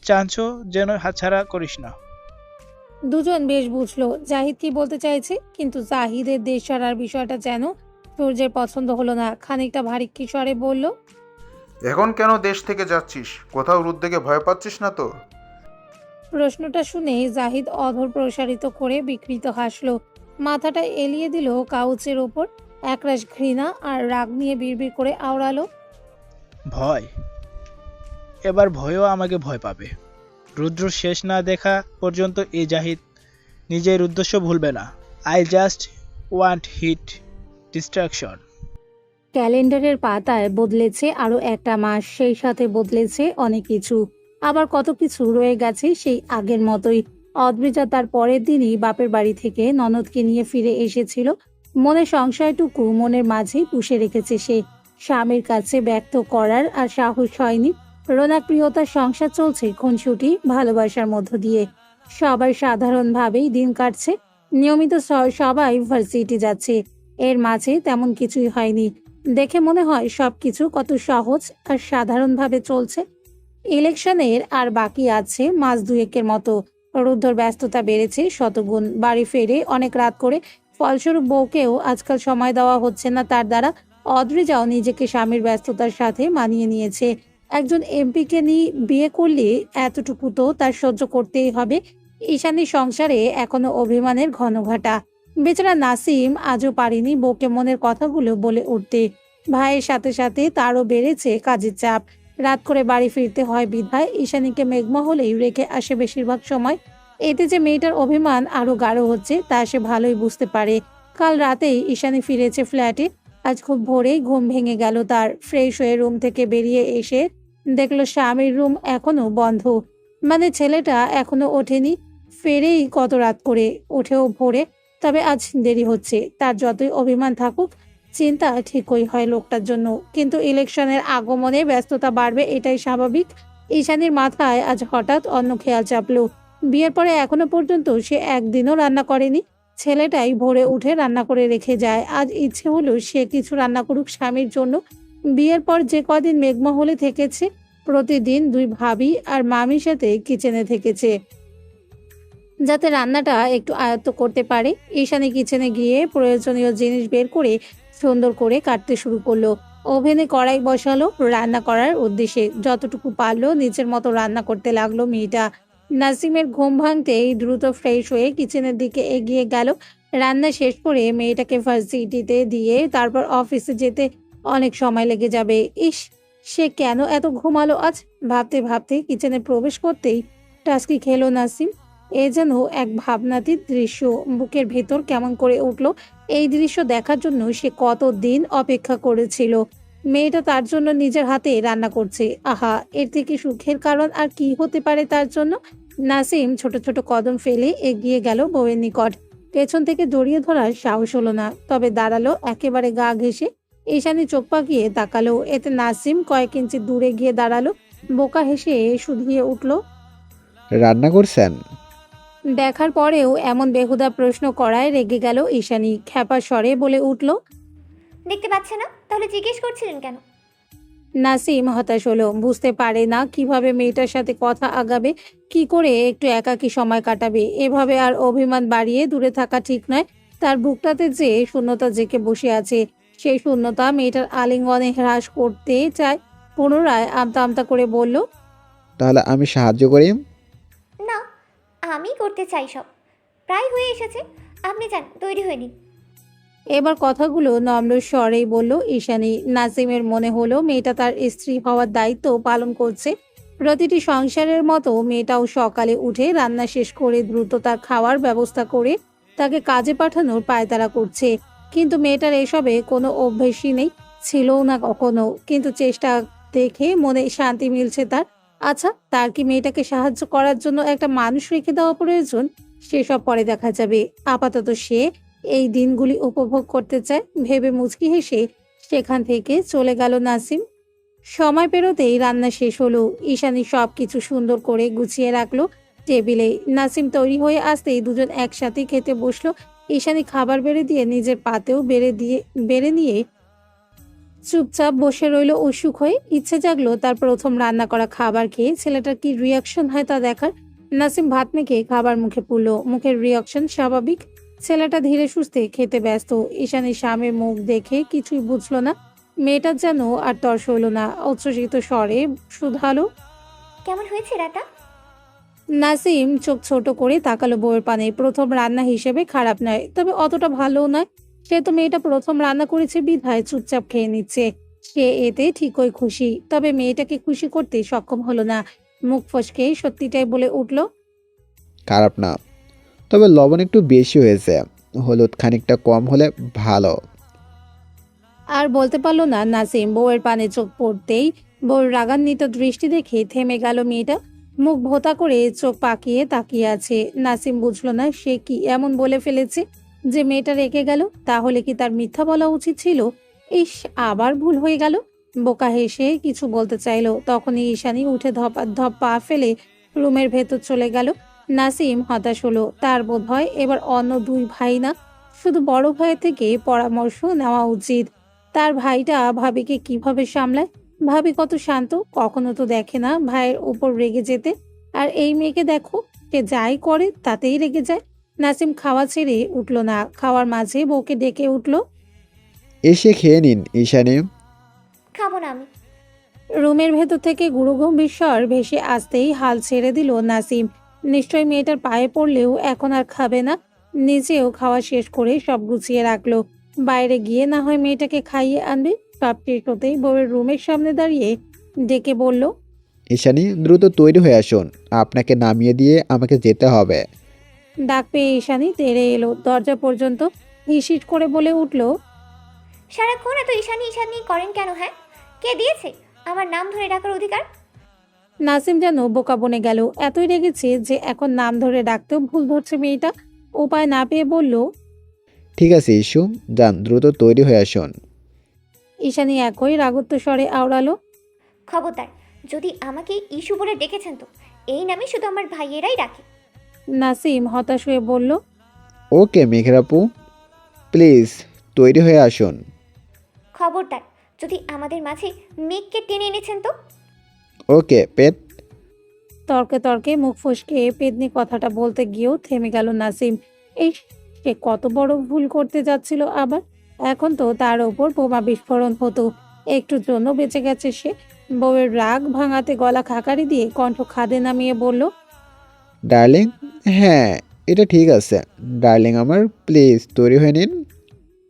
চান্সও যেন হাতছাড়া করিস না। দুজন বেশ বুঝলো জাহিদ কি বলতে চাইছে, কিন্তু জাহিদের দেশ ছাড়ার বিষয়টা যেন সূর্যের পছন্দ হলো না। খানিকটা ভারী স্বরে বলল, এখন কেন দেশ থেকে যাচ্ছিস? কোথাও রুদ্রকে ভয় পাচ্ছিস না তো? প্রশ্নটা শুনে জাহিদ অধর প্রসারিত করে বিকৃত হাসলো, মাথাটা এলিয়ে দিল কাউচের ওপর। একরাশ ঘৃণা আর রাগ নিয়ে বিড়বিড় করে আওড়ালো, ভয়? এবার ভয়ও আমাকে ভয় পাবে। রুদ্র শেষ না দেখা পর্যন্ত এই জাহিদ নিজের উদ্দেশ্য ভুলবে না। I just want hit destruction. ক্যালেন্ডারের পাতায় বদলেছে আরো একটা মাস, সেই সাথে বদলেছে অনেক কিছু। আবার কত কিছু রয়ে গেছে সেই আগের মতোই। অদ্রিজা তার পরের দিনই বাপের বাড়ি থেকে ননদকে নিয়ে ফিরে এসেছিল। মনে সংশয়টুকু মনের মাঝেই পুষে রেখেছে সে। স্বামীর কাছে ব্যক্ত করার আর সাহস হয়নি। রোনাপ্রিয়তার সংসার চলছে খুনসুটি ভালোবাসার মধ্য দিয়ে। সবাই সাধারণভাবেই দিন কাটছে। নিয়মিত সবাই ভার্সিটি যাচ্ছে। এর মাঝে তেমন কিছুই হয়নি। দেখে মনে হয় সবকিছু কত সহজ আর সাধারণভাবে চলছে। ইলেকশনের আর বাকি আছে মাস দুয়েকের মতো। রুদ্ধর ব্যস্ততা বেড়েছে শতগুণ। বাড়ি ফেরে অনেক রাত করে, ফলস্বরূপ বউকেও আজকাল সময় দেওয়া হচ্ছে না তার দ্বারা। অদ্রিজাও নিজেকে স্বামীর ব্যস্ততার সাথে মানিয়ে নিয়েছে। একজন এমপিকে নিয়ে বিয়ে করলে এতটুকু তো তার সহ্য করতেই হবে। ঈশানী সংসারে এখনো অভিমানের ঘনঘটা। বেচারা নাসিম আজও পারেনি বউকে মনের কথাগুলো বলে উঠতে। ভাইয়ের সাথে সাথে তারও বেড়েছে কাজের চাপ। রাত করে বাড়ি ফিরতে হয় বিধায় ঈশানীকে মেঘমহলেই রেখে আসে বেশিরভাগ সময়। এতে যে মেয়েটার অভিমান আরো গাঢ় হচ্ছে তা সে ভালোই বুঝতে পারে। কাল রাতেই ঈশানী ফিরেছে ফ্ল্যাটে। আজ খুব ভোরেই ঘুম ভেঙে গেল তার। ফ্রেশ হয়ে রুম থেকে বেরিয়ে এসে দেখলো স্বামীর রুম এখনো বন্ধ। মানে ছেলেটা এখনো ওঠেনি। ফেরেই কত রাত করে, ওঠেও ভোরে। তবে আজ দেরি হচ্ছে। তার যতই অভিমান থাকুক, চিন্তা ঠিকই হয় লোকটার জন্য। কিন্তু ইলেকশনের আগমনে ব্যস্ততা বাড়বে, এটাই স্বাভাবিক। ঈশানীর মাথায় আজ হঠাৎ অন্য খেয়াল চাপলো। বিয়ের পরে এখনো পর্যন্ত সে একদিনও রান্না করেনি। ছেলেটাই ভোরে উঠে রান্না করে রেখে যায়। আজ ইচ্ছে হলো সে কিছু রান্না করুক স্বামীর জন্য। বিয়ের পর যে কদিন মেঘমহলে থেকেছে, প্রতিদিন দুই ভাবি আর মামির সাথে কিচেনে থেকেছে, যাতে রান্নাটা একটু আয়ত্ত করতে পারে। ঈশানী কিচেনে গিয়ে প্রয়োজনীয় জিনিস বের করে সুন্দর করে কাটতে শুরু করলো। ওভেনে কড়াই বসালো রান্না করার উদ্দেশ্যে। যতটুকু পারলো নিজের মতো রান্না করতে লাগলো মেয়েটা। নাসিমের ঘুম ভাঙতেই দ্রুত ফ্রেশ হয়ে কিচেনের দিকে এগিয়ে গেল। রান্না শেষ করে মেয়েটাকে ভার্সিটিতে দিয়ে তারপর অফিসে যেতে অনেক সময় লেগে যাবে। ইস, সে কেন এত ঘুমালো আজ? ভাবতে ভাবতে কিচেনে প্রবেশ করতেই টাস্কি খেলো নাসিম। এ যেন এক ভাবনাতীত দৃশ্য। বুকের ভেতর কেমন করে উঠল। এই দৃশ্য দেখার জন্য সে কতদিন অপেক্ষা করেছিল। মেয়েটা তার জন্য নিজের হাতে রান্না করছে। আহা, এর থেকে সুখের কারণ আর কি হতে পারে তার জন্য? নাসিম ছোট ছোট কদম ফেলে এগিয়ে গেল বউয়ের নিকট। পেছন থেকে জড়িয়ে ধরার সাহস হলো না, তবে দাঁড়ালো একেবারে গা ঘেঁষে। ঈশানী চোখ পাকিয়ে তাকালো, এতে নাসিম কয়েক ইঞ্চি দূরে গিয়ে দাঁড়ালো। বোকা হেসে শুধিয়ে উঠল। রান্না করছেন? দেখার পরেও এমন বেহুদা প্রশ্ন করায় রেগে গেল ঈশানী। খ্যাপা স্বরে বলে উঠল। দেখতে পাচ্ছে না? তাহলে জিজ্ঞেস করছিলেন কেন? নাসিম হতাশ হলো, বুঝতে পারে না কিভাবে মেয়েটার সাথে কথা আগাবে, কি করে একটু একাকী সময় কাটাবে। এভাবে আর অভিমান বাড়িয়ে দূরে থাকা ঠিক নয়। তার বুকটাতে যে শূন্যতা জেঁকে বসে আছে, সেই শূন্যতা মেয়েটার আলিঙ্গনে হ্রাস করতে চায়। পুনরায় আমতা আমতা করে বলল। তাহলে আমি সাহায্য করি। না, আমি করতে চাই সব। প্রায় হয়ে এসেছে, আপনি যান, তৈরি হয়ে নিন। এবার কথাগুলো নম্র স্বরেই বলল ঈশানী। নাসিমের মনে হলো মেয়েটা তার স্ত্রী হওয়ার দায়িত্ব পালন করছে। প্রতিটি সংসারের মতো মেয়েটাও সকালে উঠে রান্না শেষ করে দ্রুত তার খাওয়ার ব্যবস্থা করে তাকে কাজে পাঠানোর পায়তারা করছে। কিন্তু মেয়েটার এসবে কোনো অভ্যেসই নেই, ছিলও না কখনো। কিন্তু চেষ্টা দেখে মনে শান্তি মিলছে তার। আচ্ছা, তার কি মেয়েটাকে সাহায্য করার জন্য একটা মানুষ রেখে দেওয়া প্রয়োজন? সেসব পরে দেখা যাবে। আপাতত সে এই দিনগুলি উপভোগ করতে চায়। ভেবে মুচকি হেসে সেখান থেকে চলে গেল নাসিম। সময় পেরোতেই রান্না শেষ হলো। ঈশানী সবকিছু সুন্দর করে গুছিয়ে রাখলো টেবিলে। নাসিম তৈরি হয়ে আসতেই দুজন একসাথে খেতে বসলো। ঈশানী খাবার বেড়ে দিয়ে নিজের পাতেও বেড়ে নিয়ে চুপচাপ বসে রইল উৎসুক হয়ে। ইচ্ছে জাগলো তার প্রথম রান্না করা খাবার খেয়ে ছেলেটার কি রিয়াকশন হয় তা দেখার। নাসিম ভাত মেখে খাবার মুখে পুরল। মুখের রিয়াকশন স্বাভাবিক। ছেলেটা ধীরে সুস্থে খেতে ব্যস্ত। ঈশানীর স্বামীর মুখ দেখে কিছুই বুঝলো না। মেয়েটার যেন আর তর্স হইল না। উচ্ছ্বসিত স্বরে শুধালো। কেমন হয়েছে রাটা? নাসিম চোখ ছোট করে তাকালো বউয়ের পানে। প্রথম রান্না হিসেবে খারাপ নয়, তবে অতটা ভালোও নয়। সে তো মেয়েটা প্রথম রান্না করেছে বিধায় চুপচাপ খেয়ে নিচ্ছে। সে এতে ঠিকই খুশি, তবে মেয়েটাকে খুশি করতে সক্ষম হলো না। মুখ ফসকে সত্যিটাই বলে উঠল। খারাপ না, তবে লবণ একটু বেশি হয়েছে। হলুদ খানিকটা কম হলে ভালো। আর বলতে পারলো না নাসিম। বউয়ের পানে চোখ পড়তেই বউর রাগান্বিত দৃষ্টি দেখে থেমে গেল মেয়েটা। মুখ ভোতা করে চোখ পাকিয়ে তাকিয়ে আছে। নাসিম বুঝলো না সে কি এমন বলে ফেলেছে যে মেয়েটা রেগে গেল। তাহলে কি তার মিথ্যা বলা উচিত ছিল? ইস, আবার ভুল হয়ে গেল। বোকা হেসে কিছু বলতে চাইলো, তখনই ঈশানী উঠে ধপ পা ফেলে রুমের ভেতর চলে গেল। নাসিম হতাশ হলো। তার বোধ হয় এবার অন্য দুই ভাই না, শুধু বড় ভাইয়ের থেকে পরামর্শ নেওয়া উচিত। তার ভাইটা ভাবিকে কিভাবে সামলায়। ভাবি কত শান্ত, কখনো তো দেখে না ভাইয়ের উপর রেগে যেতে। আর এই মেয়েকে দেখো, সে যাই করে তাতেই রেগে যায়। নাসিম খাওয়া ছেড়ে উঠল না। খাওয়ার মাঝে বউকে ডেকে উঠল। এসে খেয়ে নিন ঈশানী। খাবো না আমি। রুমের ভেতর থেকে গুরুগম্ভীর স্বর ভেসে আসতেই হাল ছেড়ে দিল নাসিম। নিশ্চয় মেয়েটার পায়ে পড়লেও এখন আর খাবে না। নিজেও খাওয়া শেষ করে সব গুছিয়ে রাখলো। বাইরে গিয়ে না হয় মেয়েটাকে খাইয়ে আনবে। সব শেষ হতেই বউয়ের রুমের সামনে দাঁড়িয়ে ডেকে বলল। ঈশানী, দ্রুত তৈরি হয়ে আসুন, আপনাকে নামিয়ে দিয়ে আমাকে যেতে হবে। ডাক পেয়ে ঈশানী তেড়ে এলো। দরজা পর্যন্ত হিসিট করে বলে উঠল। সারাক্ষণ এত ঈশানী ঈশানী করেন কেন? হ্যাঁ, কে দিয়েছে আমার নাম ধরে ডাকার অধিকার? নাসিম যেন বোকা বনে গেল। এতই রেগেছে যে এখন নাম ধরে ডাকতেও ভুল ধরছে মেয়েটা। উপায় না পেয়ে বলল। ঠিক আছে ইস্যু, যান দ্রুত তৈরি হয়ে আসুন। ঈশানী একই রাগত্ব স্বরে আওড়ালো। খবরদার, যদি আমাকে ইস্যু বলে ডেকেছেন তো এই নামে শুধু আমার ভাইয়েরাই ডাকে। নাসিম হতাশ হয়ে বলল। ওকে মেঘরাপু, প্লিজ তৈরি হয়ে আসুন। খবরদার, যদি আমাদের মাঝে মেঘকে টেনে এনেছেন তো। ওকে পেট। তর্কে তর্কে মুখ ফসকে পেতনি কথাটা বলতে গিয়েও থেমে গেল নাসিম। এই সে কত বড় ভুল করতে যাচ্ছিল আবার। এখন তো তার ওপর বোমা বিস্ফোরণ হতো। একটুর জন্য বেঁচে গেছে সে। বউয়ের রাগ ভাঙাতে গলা খাকারি দিয়ে কণ্ঠ খাদে নামিয়ে বলল। ডার্লিং, হ্যাঁ এটা ঠিক আছে। ডার্লিং আমার, প্লিজ তৈরি হয়ে নিন।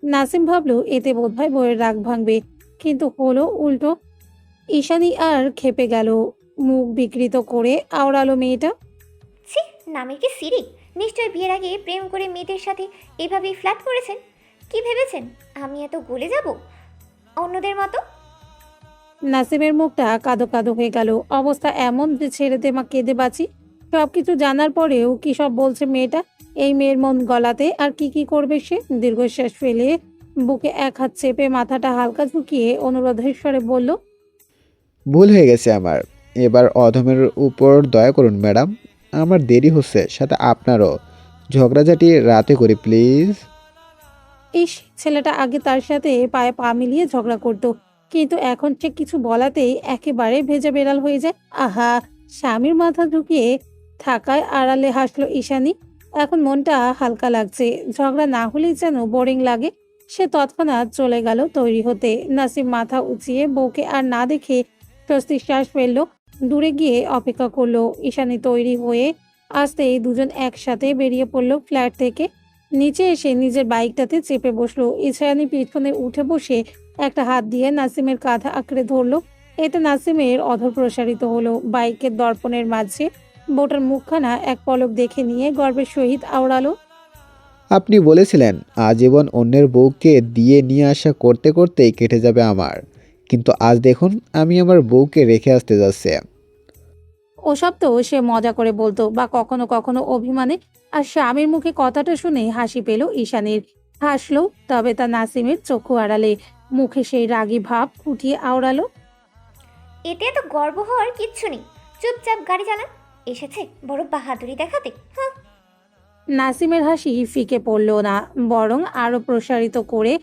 নাসিম ভাবলো এতে বোধহয় বউয়ের রাগ ভাঙবে, কিন্তু হলো উল্টো। ঈশানী আর খেপে গেল। মুখ বিকৃত করে আওড়ালো মেয়েটা। ছি, নামের কি সিরি? নিশ্চয় বিয়ের আগে প্রেম করে মেয়েদের সাথে এভাবেই ফ্ল্যাট করেছেন। কি ভেবেছেন আমি এত গলে যাব অন্যদের মতো? নাসিমের মুখটা কাঁদো কাঁদো হয়ে গেল। অবস্থা এমন যে ছেড়ে দে মা, কেঁদে বাঁচি। সবকিছু জানার পরেও কি সব বলছে মেয়েটা। এই মেয়ের মন গলাতে আর কি কি করবে সে? দীর্ঘশ্বাস ফেলে বুকে এক হাত চেপে মাথাটা হালকা ঝুঁকিয়ে অনুরোধের স্বরে বলল, ভুল হয়ে গেছে আমার। এবার অধমের উপর দয়া করুন ম্যাডাম। আমার দেরি হচ্ছে, সাথে আপনারও। ঝগড়াঝাটি রাতে করি প্লিজ। ইস, ছেলেটা আগে তার সাথে পায়ে পা মিলিয়ে ঝগড়া করতো, কিন্তু এখন সে কিছু বলাতেই একেবারে ভেজা বেড়াল হয়ে যায়। আহা, স্বামীর মাথা ঝুঁকিয়ে থাকায় আড়ালে হাসলো ঈশানী। এখন মনটা হালকা লাগছে, ঝগড়া না হলেই যেন বোরিং লাগে। সে তৎক্ষণাৎ চলে গেল তৈরি হতে। নাসিম মাথা উঁচিয়ে বউকে আর না দেখে স্বস্তির শ্বাস ফেললো। দূরে গিয়ে অপেক্ষা করলো। ঈশানী তৈরি হয়ে আসতেই দুজন একসাথে বেরিয়ে পড়লো ফ্ল্যাট থেকে। নিচে এসে নিজের বাইকটাতে চেপে বসলো। ঈশানী পিছনে উঠে বসে একটা হাত দিয়ে নাসিমের কাঁধে আঁকড়ে ধরলো। এতে নাসিমের অধর প্রসারিত হলো। বাইকের দর্পণের মাঝে বউটার মুখখানা এক পলক দেখে নিয়ে গর্বের সহিত আওড়ালো, আপনি বলেছিলেন আজীবন অন্যের বউকে দিয়ে নিয়ে আসা করতে করতেই কেটে যাবে আমার, কিন্তু আজ দেখুন আমি আমার বউকে রেখে আসতে যাচ্ছি। ওসব তো সে মজা করে বলতো বা কখনো কখনো অভিমানে। আর স্বামীর মুখে কথাটা শুনে হাসি পেল ঈশানীর। হাসলো, তবে তা নাসিমের চক্ষু আড়ালে। মুখে সেই রাগী ভাব ফুটিয়ে আওড়ালো, এতে এত গর্ব হওয়ার কিচ্ছু নেই। চুপচাপ গাড়ি চালান। এসেছে বড় বাহাদুরি দেখাতে। হ্যাঁ। নাসিমের হাসি ফিকে পড়ল না, বরং আরো প্রসারিত করে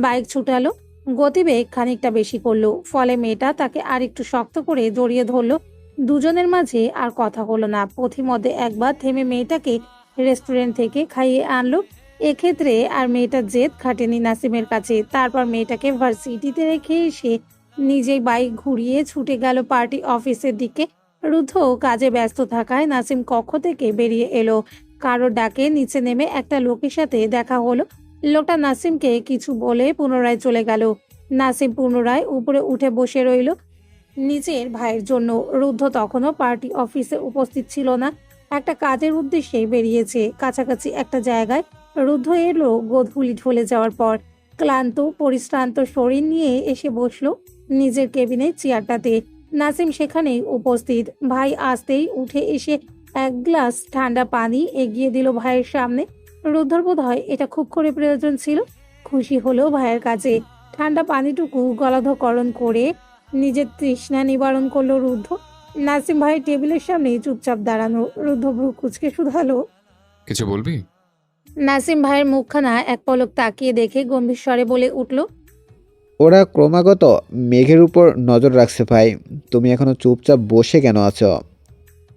বাইক ছুটালো। গতিবেগ খানিকটা বেশি করলো, ফলে মেয়েটা তাকে আর একটু শক্ত করে জড়িয়ে ধরলো। দুজনের মাঝে আর কথা হলো না। পথিমধ্যে একবার থেমে মেয়েটাকে রেস্টুরেন্ট থেকে খাইয়ে আনলো। এক্ষেত্রে আর মেয়েটার জেদ খাটেনি নাসিমের কাছে। তারপর মেয়েটাকে ভার্সিটিতে রেখে এসে নিজেই বাইক ঘুরিয়ে ছুটে গেল পার্টি অফিসের দিকে। রুদ্ধ কাজে ব্যস্ত থাকায় নাসিম কক্ষ থেকে বেরিয়ে এলো। কারোর ডাকে নিচে নেমে একটা লোকের সাথে দেখা হলো। লোকটা নাসিমকে কিছু বলে পুনরায় চলে গেল। নাসিম পুনরায় উপরে উঠে বসে রইল নিজের ভাইয়ের জন্য। রুদ্ধ তখনও পার্টি অফিসে উপস্থিত ছিল না, একটা কাজের উদ্দেশ্যে বেরিয়েছে। কাছাকাছি একটা জায়গায় রুদ্ধ এলো গোধূলি ঢলে যাওয়ার পর। ক্লান্ত পরিশ্রান্ত শরীর নিয়ে এসে বসলো নিজের কেবিনের চেয়ারটাতে। নাসিম সেখানেই উপস্থিত। ভাই আসতেই উঠে এসে এক গ্লাস ঠান্ডা পানি এগিয়ে দিল ভাইয়ের সামনে। রুদ্ধর বোধ হয় এটা খুব করে প্রয়োজন ছিল। খুশি হলো ভাইয়ের কাছে। ঠান্ডা পানিটুকু গলাধকরণ করে নিজের তৃষ্ণা নিবারণ করলো রুদ্ধ। নাসিম ভাইয়ের টেবিলের সামনে চুপচাপ দাঁড়ানো। রুদ্ধ ভ্রু কুচকে শুধালো, কিছু বলবি? নাসিম ভাইয়ের মুখখানা এক পলক তাকিয়ে দেখে গম্ভীর স্বরে বলে উঠল, ওরা ক্রমাগত মেঘের উপর নজর রাখছে ভাই। তুমি এখনো চুপচাপ বসে কেন আছো?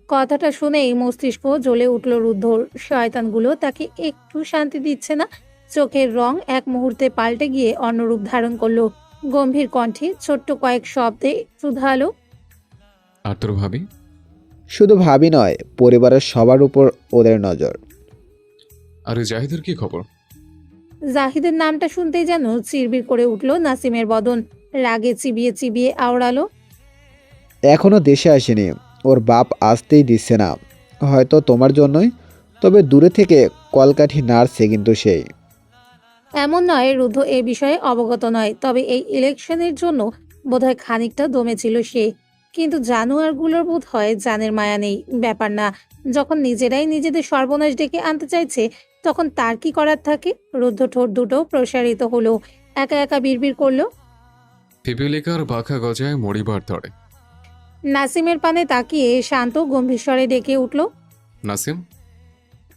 কথাটা শুনেই মস্তিষ্ক জ্বলে উঠল রুদ্ধর। শয়তানগুলো তাকে একটু শান্তি দিচ্ছে না। চোখের রং এক মুহূর্তে পাল্টে গিয়ে অন্য রূপ ধারণ করলো। গম্ভীর কণ্ঠে ছোট্ট কয়েক শব্দে শুধালো, আর তোর ভাবি? শুধু ভাবি নয়, পরিবারের সবার উপর ওদের নজর। আর ওই জাহিদের কি খবর? জাহিদের নামটা শুনতেই যেন চিরবির করে উঠল নাসিমের বদন। রাগে চিবিয়ে চিবিয়ে আওড়ালো, এখনো দেশে আসেনি, ওর বাপ আসতেই দিচ্ছে না। হয়তো তোমার জন্যই, তবে দূরে থেকে কলকাঠি নাড়ছে কিন্তু সেই। এমন নয় রুদ্ধ এ বিষয়ে অবগত নয়, তবে এই ইলেকশনের জন্য বোধহয় খানিকটা দমেছিল সে। কিন্তু জানোয়ারগুলোর বোধ হয় জানের মায়া নেই। ব্যাপার না, যখন নিজেরাই নিজেদের সর্বনাশ ডেকে আনতে চাইছে তখন তার কি করার থাকে। রুদ্ধ ঠোঁট দুটো প্রসারিত হলো, একা একা বিড়বিড় করলো, পিপিলিকার বাঁকা গজায় মরিবার ধরে। নাসিমের পানে তাকিয়ে শান্ত গম্ভীর স্বরে ডেকে উঠল। নাসিম।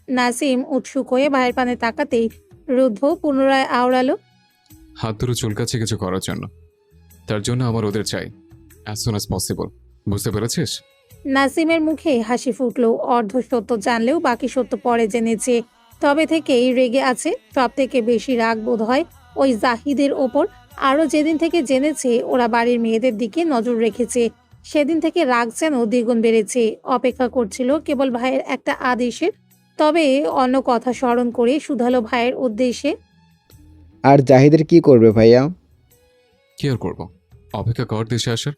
নাসিম উৎসুক হয়ে ভাইয়ের পানে তাকাতেই রুদ্ধ পুনরায় আওড়ালো, হাত ধরে চুলকাচ্ছে কিছু করার জন্য। তার জন্য আমার ওদের চাই, অ্যাজ সুন অ্যাজ পসিবল। বুঝতে পেরেছিস? নাসিমের মুখে হাসি ফুটলো। অর্ধ সত্য জানলেও বাকি সত্য পরে জেনেছে। তবে থেকেই রেগে আছে। সব থেকে বেশি রাগ বোধ হয় ওই জাহিদের ওপর। আরও যেদিন থেকে জেনেছে ওরা বাড়ির মেয়েদের দিকে নজর রেখেছে, সেদিন থেকে রাগ যেন দ্বিগুণ বেড়েছে। অপেক্ষা করছিল কেবল ভাইয়ের একটা আদেশের। তবে অন্য কথা স্মরণ করে শুধালো ভাইয়ের উদ্দেশ্যে, আর জাহিদের কি করবে ভাইয়া? কি আর করবো, অপেক্ষা কর দেশে আসার।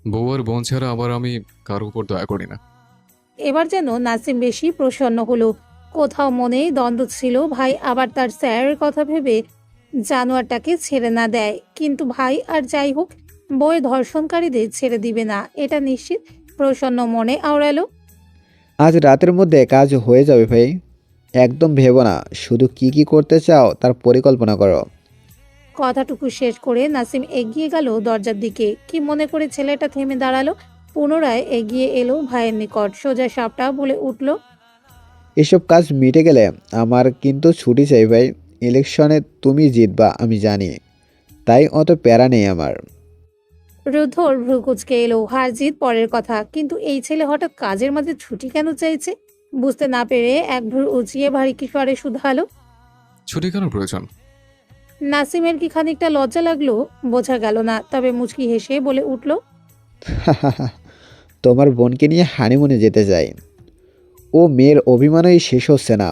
বউ আর বোন ছাড়া আবার আমি কারো উপর দয়া করি না। এবার যেন নাসিম বেশি প্রসন্ন হলো। কোথাও মনে দ্বন্দ্ব ছিল, ভাই আবার তার স্যারের কথা ভেবে জানোয়ারটাকে ছেড়ে না দেয়। কিন্তু ভাই আর যাই হোক, বউয়ের ধর্ষণকারীদের ছেড়ে দিবে না, এটা নিশ্চিত। প্রসন্ন মনে আওড়ালো, আজ রাতের মধ্যে কাজ হয়ে যাবে ভাই। একদম ভেবো না, শুধু কি কি করতে চাও তার পরিকল্পনা করো। কথাটুকু শেষ করে নাসিম এগিয়ে গেল দরজার দিকে। কি মনে করে ছেলেটা থেমে দাঁড়ালো, পুনরায় এগিয়ে এলো ভাইয়ের নিকট, সোজা সাপটা বলে উঠল, এসব কাজ মিটে গেলে আমার কিন্তু ছুটি চাই ভাই। ইলেকশনে তুমি জিতবা আমি জানি, তাই অত প্যারা নেই আমার। রুদ্ধর ভ্রু কুঁচকে এলো। হার জিত পরের কথা, কিন্তু এই ছেলে হঠাৎ কাজের মাঝে ছুটি কেন চাইছে? বুঝতে না পেরে এক ভ্রু উঁচিয়ে ভারী কিশোরে শুধালো। ছুটি কেন প্রয়োজন? নাসিমের কি খানিকটা লজ্জা লাগলো, বোঝা গেল না, তবে মুচকি হেসে বলে উঠল, তোমার বোনকে নিয়ে হানিমুনে যেতে চাই। ও মেয়ের অভিমানই শেষ হচ্ছে না,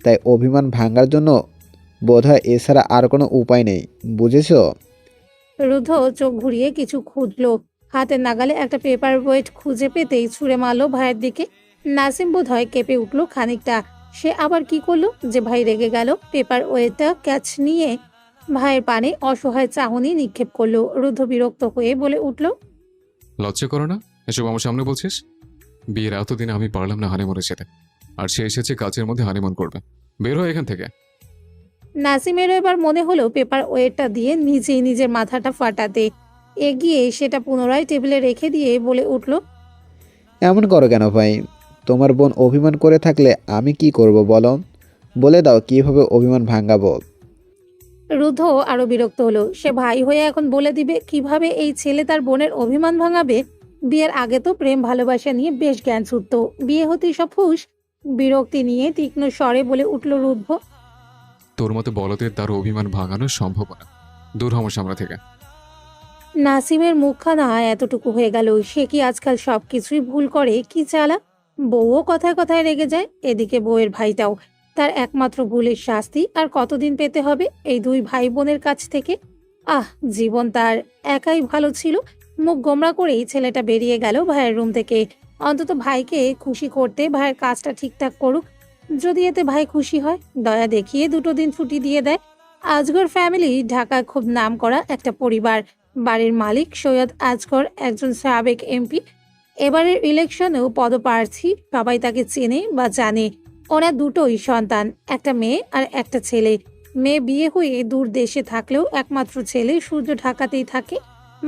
তাই অভিমান ভাঙার জন্য বোধহয় এছাড়া আর কোনো উপায় নেই, বুঝেছো? রুদ্ধ চোখ ঘুরিয়ে কিছু খুঁজলো, হাতের নাগালে একটা পেপার ওয়েট খুঁজে পেতেই ছুঁড়ে মারলো ভাইয়ের দিকে। নাসিম বোধহয় কেঁপে উঠলো খানিকটা। সে আবার কি করলো যে ভাই রেগে গেল? পেপার ওয়েটটা ক্যাচ নিয়ে ভাইয়ের পানে অসহায় চাহনি নিক্ষেপ করলো। রুদ্ধ বিরক্ত হয়ে বলে উঠল, লজ্জা করো না এসব আমার সামনে বলছিস? বিয়ের এতদিন আমি পারলাম না হানিমুনে যেতে, আর সে এসেছে কাজের মধ্যে হানিমুন করবে। বের হয় এখান থেকে। নাসিমেরও এবার মনে হলো পেপার ওয়েটটা দিয়ে নিজেই নিজের মাথাটা ফাটাতে। এগিয়ে সেটা পুনরায় টেবিলে রেখে দিয়ে বলে উঠল, এমন করো কেন ভাই? তোমার বোন অভিমান করে থাকলে আমি কি করব বলো? বলে দাও কিভাবে অভিমান ভাঙাবো। রুদ্ধ আরো বিরক্ত হলো। সে ভাই হয়ে এখন বলে দিবে কিভাবে এই ছেলে তার বোনের অভিমান ভাঙাবে? বিয়ের আগে তো প্রেম ভালোবাসা নিয়ে বেশ জ্ঞান ছুটত, বিয়ে হতেই সব হুঁশ। বিরক্তি নিয়ে তীক্ষ্ণ স্বরে বলে উঠল রুদ্ধ, তোর মতো বলদের তার অভিমান ভাঙানো সম্ভব না। দূর হও আমার সামনে থেকে। নাসিমের মুখখানা এতটুকু হয়ে গেল। সে কি আজকাল সবকিছুই ভুল করে? কি চালা! বউও কথায় কথায় রেগে যায়, এদিকে বউয়ের ভাইটাও। তার একমাত্র ভুলের শাস্তি আর কতদিন পেতে হবে এই দুই ভাই বোনের কাছ থেকে? আহ, জীবন তার একাই ভালো ছিল। মুখ গোমরা করেই ছেলেটা বেরিয়ে গেল ভাইয়ের রুম থেকে। অন্তত ভাইকে খুশি করতে ভাইয়ের কাজটা ঠিকঠাক করুক, যদি এতে ভাই খুশি হয়। দয়া দেখিয়ে 2 দিন ছুটি দিয়ে দেয়। আজগর ফ্যামিলি ঢাকায় খুব নামকরা একটা পরিবার। বাড়ির মালিক সৈয়দ আজগর একজন সাবেক এমপি। এবারের ইলেকশনেও পদপ্রার্থী, সবাই তাকে চেনে বা জানে। ওনার দুটোই সন্তান, একটা মেয়ে আর একটা ছেলে। মেয়ে বিয়ে হয়ে দূর দেশে থাকলেও একমাত্র ছেলে সূর্য ঢাকাতেই থাকে।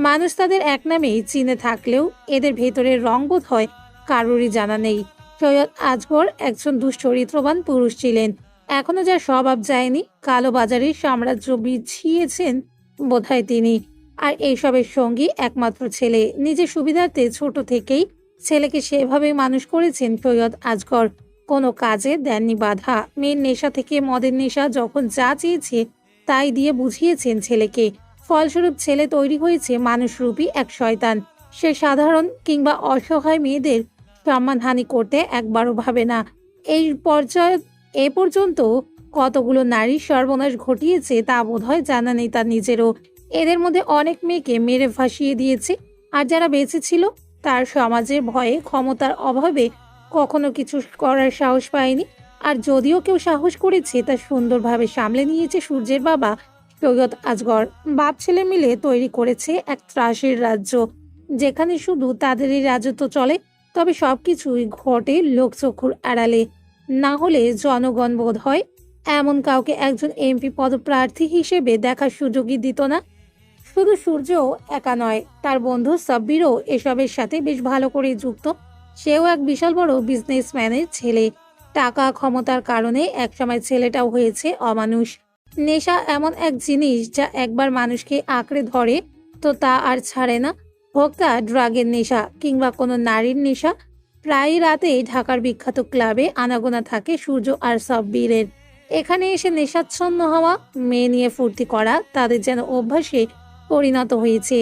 মানুষ তাদের এক নামেই চিনে থাকলেও এদের ভেতরের রং বোধ হয় কারোরই জানা নেই। সৈয়দ আজগর একজন দুশ্চরিত্রবান পুরুষ ছিলেন। এখনো যার স্বভাব যায়নি, কালোবাজারের সাম্রাজ্য বিছিয়েছেন বোধহয় তিনি। আর এইসবের সঙ্গী একমাত্র ছেলে। নিজের সুবিধার্থে ছোট থেকেই ছেলেকে সেভাবে মানুষ করেছেন সৈয়দ আজগর। কোনো কাজে দেননি বাধা। মেয়ের নেশা থেকে মদের নেশা, যখন যা চেয়েছে তাই দিয়ে বুঝিয়েছেন ছেলেকে। ফলস্বরূপ ছেলে তৈরি হয়েছে মানুষরূপী এক শয়তান। সে সাধারণ কিংবা অসহায় মেয়েদের সম্মানহানি করতে একবারও ভাবে না। এই পর্যায়ে এ পর্যন্ত কতগুলো নারী সর্বনাশ ঘটিয়েছে তা বোধহয় জানা নেই তার নিজেরও। এদের মধ্যে অনেক মেয়েকে মেরে ভাসিয়ে দিয়েছে, আর যারা বেঁচে ছিল তার সমাজের ভয়ে, ক্ষমতার অভাবে কখনো কিছু করার সাহস পায়নি। আর যদিও কেউ সাহস করেছে তা সুন্দরভাবে সামলে নিয়েছে সূর্যের বাবা সৈয়দ আজগর। বাপ ছেলে মিলে তৈরি করেছে এক ত্রাসের রাজ্য, যেখানে শুধু তাদেরই রাজত্ব চলে। তবে সবকিছুই ঘটে লোকচক্ষুর আড়ালে। না হলে জনগণ বোধ হয় এমন কাউকে একজন এমপি পদপ্রার্থী হিসেবে দেখার সুযোগই দিত না। শুধু সূর্য একা নয়, তার বন্ধু সাব্বিরও এসবের সাথে বেশ ভালো করে যুক্ত। সেও এক বিশাল বড় বিজনেসম্যানের ছেলে। টাকা ক্ষমতার কারণে একসময় ছেলেটাও হয়েছে অমানুষ। নেশা এমন এক জিনিস যা একবার মানুষকে আঁকড়ে ধরে তো তা আর ছাড়ে না। হোক তা ড্রাগের নেশা কিংবা কোনো নারীর নেশা। প্রায় রাতে ঢাকার বিখ্যাত ক্লাবে আনাগোনা থাকে সূর্য আর সাব্বিরের। এখানে এসে নেশাচ্ছন্ন হওয়া, মেয়ে নিয়ে ফুর্তি করা তাদের যেন অভ্যাসে পরিণত হয়েছে।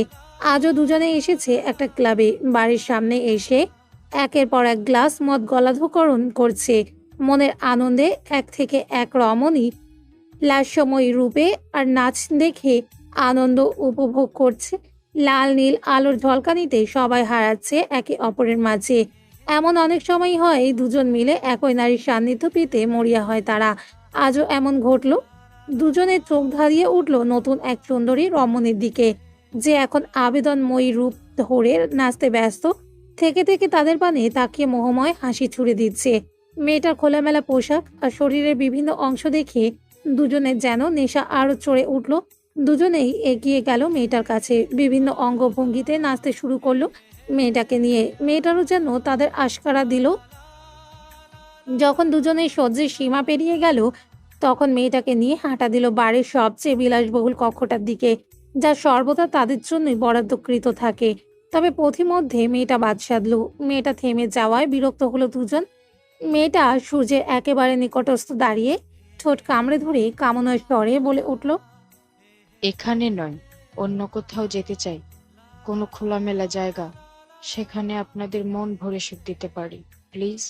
আজও দুজনে এসেছে একটা ক্লাবে। বাড়ির সামনে এসে একের পর এক গ্লাস মদ গলাধকরণ করছে। মনের আনন্দে এক থেকে এক রমণী লাস্যময়ী রূপে আর নাচ দেখে আনন্দ উপভোগ করছে। লাল নীল আলোর ঝলকানিতে সবাই হারাচ্ছে একে অপরের মাঝে। এমন অনেক সময় হয় দুজন মিলে একই নারীর সান্নিধ্য পেতে মরিয়া হয় তারা। আজও এমন ঘটল। দুজনের চোখ ধারিয়ে উঠল নতুন এক সুন্দরী রমণীর দিকে, যে এখন আবেদনময়ী রূপ ধরে নাচতে ব্যস্ত। থেকে থেকে তাদের পানে তাকিয়ে মোহময় হাসি ছুড়ে দিচ্ছে। মেয়েটার খোলামেলা পোশাক আর শরীরের বিভিন্ন অংশ দেখে দুজনের যেন নেশা আরো চড়ে উঠল। দুজনেই এগিয়ে গেল মেয়েটার কাছে, বিভিন্ন অঙ্গভঙ্গিতে নাচতে শুরু করলো মেয়েটাকে নিয়ে। মেয়েটারও যেন তাদের আশকারা দিল। যখন দুজনেই সহ্যের সীমা পেরিয়ে গেল, তখন মেয়েটাকে নিয়ে হাঁটা দিল বাড়ির সবচেয়ে বিলাসবহুল কক্ষটার দিকে, যা সর্বদা তাদের জন্যই বরাদ্দকৃত থাকে। তবে পথিমধ্যে মেয়েটা বাদ সাধল। মেয়েটা থেমে যাওয়ায় বিরক্ত হলো দুজন। মেয়েটা সূর্যের একেবারে নিকটস্থ দাঁড়িয়ে ঠোঁট কামড়ে ধরে কামনার স্বরে বলে উঠল, এখানে নয়, অন্য কোথাও যেতে চাই, কোনো খোলামেলা জায়গা, সেখানে আপনাদের মন ভরে সুখ দিতে পারি, প্লিজ।